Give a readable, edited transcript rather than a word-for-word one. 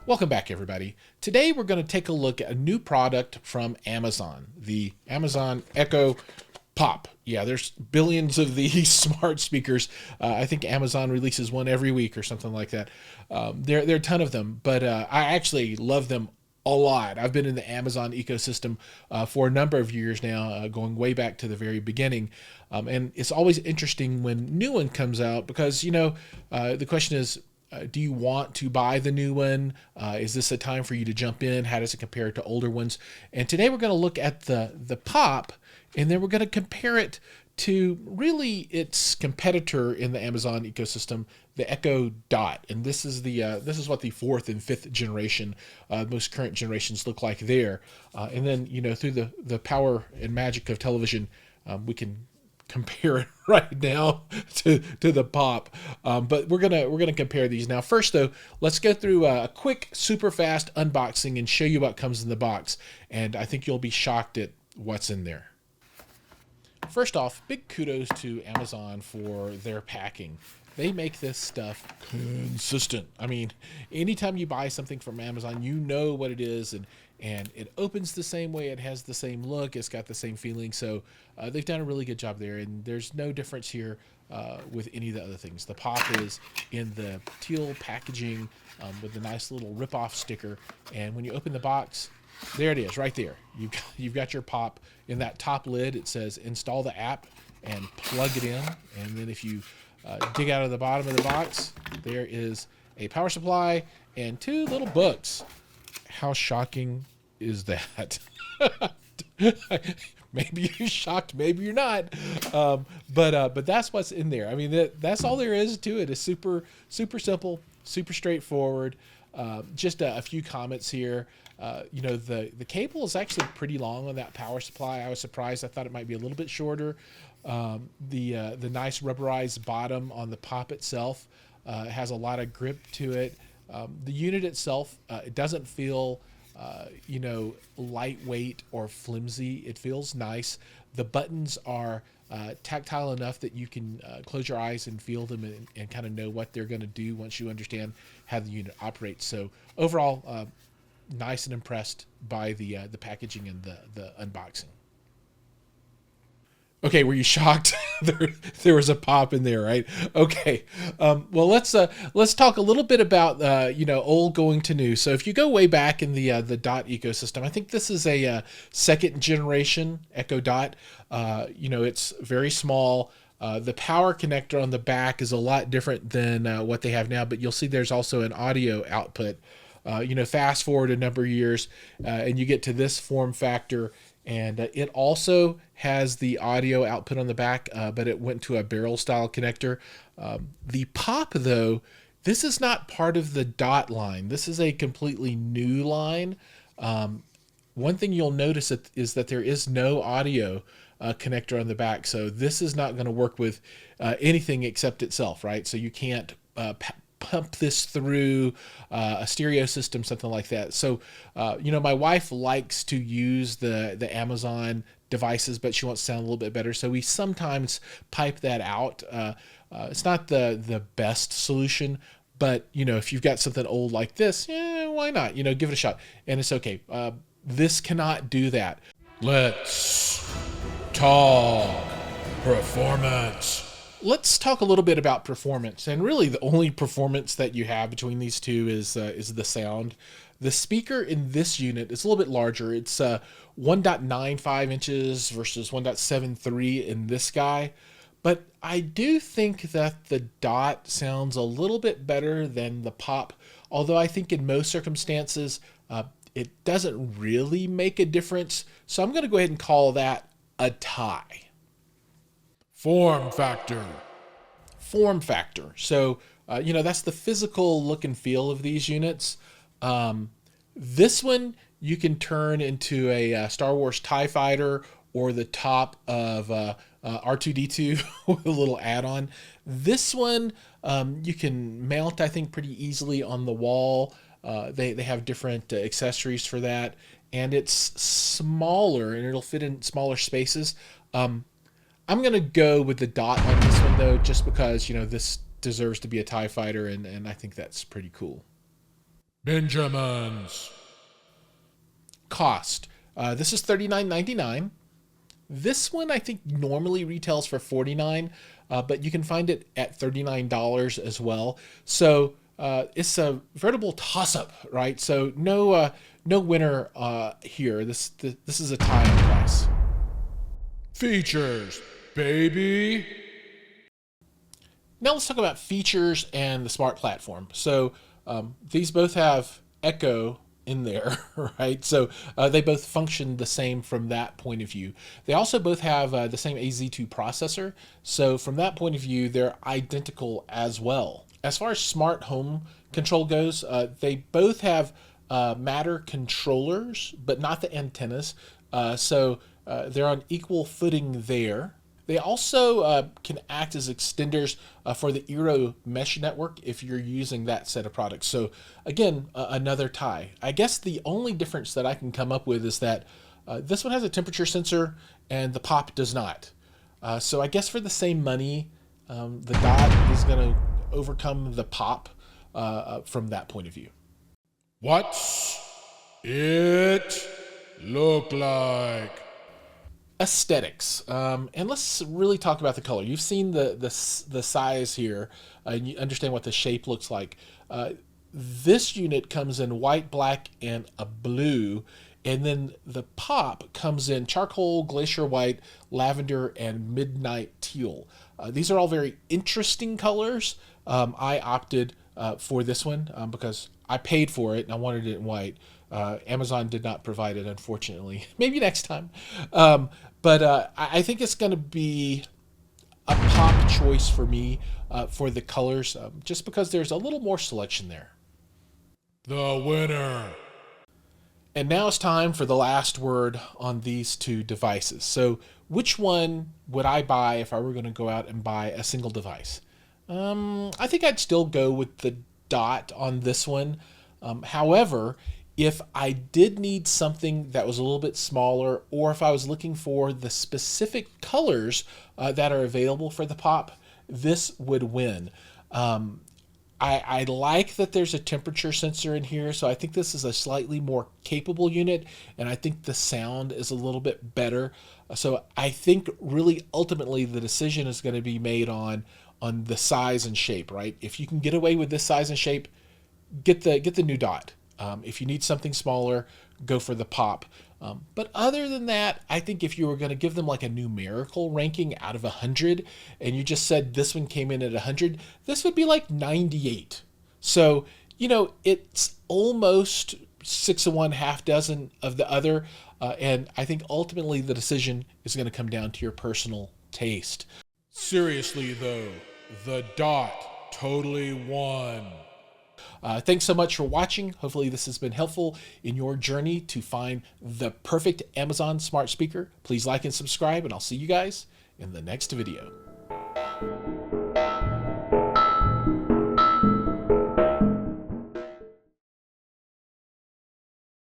Welcome back, everybody. Today we're going to take a look at a new product from Amazon, the Amazon Echo Pop. Yeah, there's billions of these smart speakers. I think Amazon releases one every week or something like that. There are a ton of them, but I actually love them a lot. I've been in the Amazon ecosystem for a number of years now, going way back to the very beginning. And it's always interesting when new one comes out because, the question is, do you want to buy the new one? Is this a time for you to jump in? How does it compare to older ones? And today we're going to look at the Pop, and then we're going to compare it to really its competitor in the Amazon ecosystem, the Echo Dot. And this is what the fourth and fifth generation, most current generations look like there. And then through the power and magic of television, we can compare it right now to the Pop, but we're gonna compare these now. First though, let's go through a quick super fast unboxing and show you what comes in the box, and I think you'll be shocked at what's in there. First off, big kudos to Amazon for their packing. They make this stuff consistent. I mean, anytime you buy something from Amazon, you know what it is, and it opens the same way, it has the same look, it's got the same feeling. So they've done a really good job there, and there's no difference here with any of the other things. The Pop is in the teal packaging with a nice little rip-off sticker, and when you open the box, there it is right there. You've got your Pop. In that top lid, it says install the app and plug it in, and then if you dig out of the bottom of the box, there is a power supply and two little books. How shocking is that? Maybe you're shocked, maybe you're not, but that's what's in there. I mean, that's all there is to it. It's super simple, super straightforward. Just a few comments here. The cable is actually pretty long on that power supply. I was surprised. I thought it might be a little bit shorter. The nice rubberized bottom on the Pop itself has a lot of grip to it. The unit itself, it doesn't feel, lightweight or flimsy. It feels nice. The buttons are tactile enough that you can close your eyes and feel them and kind of know what they're going to do once you understand how the unit operates. So overall, nice and impressed by the packaging and the unboxing. Okay, were you shocked? there was a Pop in there, right? Okay, well let's talk a little bit about old going to new. So if you go way back in the Dot ecosystem, I think this is a second generation Echo Dot. It's very small. The power connector on the back is a lot different than what they have now, but you'll see there's also an audio output. Fast forward a number of years, and you get to this form factor. And it also has the audio output on the back, but it went to a barrel style connector. The Pop, though, this is not part of the Dot line. This is a completely new line. One thing you'll notice is that there is no audio connector on the back. So this is not going to work with anything except itself, right? So you can't pump this through a stereo system, something like that. So, my wife likes to use the Amazon devices, but she wants to sound a little bit better. So we sometimes pipe that out. It's not the best solution, but if you've got something old like this, why not? Give it a shot, and it's okay. This cannot do that. Let's talk performance. Let's talk a little bit about performance, and really the only performance that you have between these two is the sound. The speaker in this unit is a little bit larger. It's 1.95 inches versus 1.73 in this guy, but I do think that the Dot sounds a little bit better than the Pop, although I think in most circumstances it doesn't really make a difference. So I'm going to go ahead and call that a tie. Form factor. So, that's the physical look and feel of these units. This one you can turn into a Star Wars TIE Fighter or the top of R2-D2 with a little add-on. This one you can mount, I think, pretty easily on the wall. They have different accessories for that, and it's smaller and it'll fit in smaller spaces. I'm going to go with the Dot on this one, though, just because, this deserves to be a TIE Fighter, and I think that's pretty cool. Benjamins. Cost. This is $39.99. This one I think normally retails for $49, but you can find it at $39 as well. So it's a veritable toss-up, right? So no winner here. This is a tie on price. Features, baby. Now let's talk about features and the smart platform. So these both have Echo in there, right? So they both function the same from that point of view. They also both have the same AZ2 processor. So from that point of view, they're identical as well. As far as smart home control goes, they both have Matter controllers, but not the antennas. So they're on equal footing there. They also can act as extenders for the Eero mesh network if you're using that set of products. So again, another tie. I guess the only difference that I can come up with is that this one has a temperature sensor and the Pop does not. So I guess for the same money, the Dot is going to overcome the Pop from that point of view. What's it look like? Aesthetics, and let's really talk about the color. You've seen the size here, and you understand what the shape looks like. This unit comes in white, black, and a blue, and then the Pop comes in charcoal, glacier white, lavender, and midnight teal. These are all very interesting colors. I opted for this one because I paid for it and I wanted it in white. Amazon did not provide it, unfortunately. Maybe next time. But I think it's going to be a Pop choice for me for the colors, just because there's a little more selection there. The winner. And now it's time for the last word on these two devices. So which one would I buy if I were going to go out and buy a single device? I think I'd still go with the Dot on this one. However, if I did need something that was a little bit smaller, or if I was looking for the specific colors that are available for the Pop, this would win. I like that there's a temperature sensor in here, so I think this is a slightly more capable unit, and I think the sound is a little bit better. So I think really ultimately the decision is going to be made on the size and shape, right? If you can get away with this size and shape, get the new Dot. If you need something smaller, go for the Pop. But other than that, I think if you were going to give them like a numerical ranking out of 100, and you just said this one came in at 100, this would be like 98. So, it's almost 6 of one, half dozen of the other. And I think ultimately the decision is going to come down to your personal taste. Seriously though, the Dot totally won. Thanks so much for watching. Hopefully this has been helpful in your journey to find the perfect Amazon smart speaker. Please like and subscribe, and I'll see you guys in the next video.